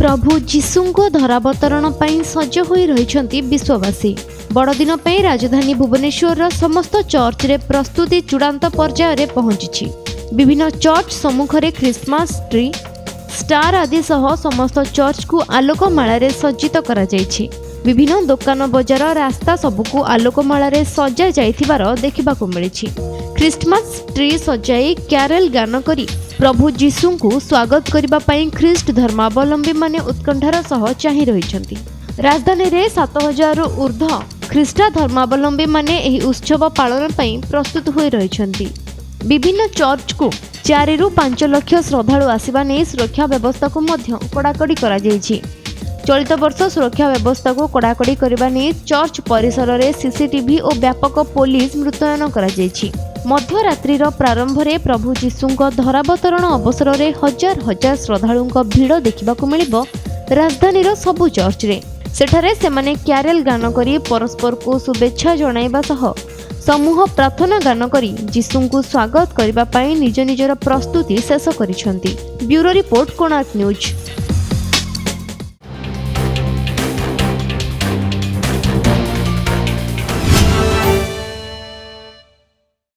प्रभु जीशुको धरावतरण ପାଇଁ सज होई रहिछंती विश्ववासी। बड़दिन ପାଇଁ राजधानी भुवनेश्वर समस्त चर्च रे प्रस्तुति चूड़ांत पर्याय रे पहुंची। विभिन्न चर्च सम्मुख रे क्रिसमस ट्री स्टार आदि सह समस्त चर्च को आलोकमाला रे सज्जित करा जायछि। विभिन्न दुकान बजार रास्ता सबको आलोकमाला रे सजा जाइथिबार देखिबाकू मिलिछि। क्रिसमस ट्री सजाई क्यारेल गान करी प्रभु जीशु को स्वागत करबा पई ख्रीष्ट धर्मावलंबी माने उत्कंठार सह चाहि रहिछंती। राजधानी रे 7000 रु ऊर्ध्व ख्रीष्ट धर्मावलंबी माने एही उत्सव पालन पई प्रस्तुत होई रहिछंती। विभिन्न चर्च को 4 रु 5 लाख श्रद्धालु आसिबा नै सुरक्षा व्यवस्था को मध्य कड़ाकड़ी करा जायछि। चलित वर्ष सुरक्षा व्यवस्था को कड़ाकड़ी करबा नै चर्च परिसर रे सीसीटीवी और व्यापक पुलिस मुतयन करा जायछि। मध्यरात्रिर प्रारंभ रे प्रभु जीशुଙ୍କ धरावतरण अवसर रे हजार हजार श्रद्धालुଙ୍କ भिड़ देखिबाकू मिलिबो। राजधानीर सबु चर्च रे सेठारे सेमाने क्यारेल गान करी परस्पर को शुभेच्छा जणाइबा सह समूह प्रार्थना गान करी जीशुଙ୍କୁ स्वागत करबा पई निज निजर प्रस्तुति शेष करिसंती। Bureau report Konark news.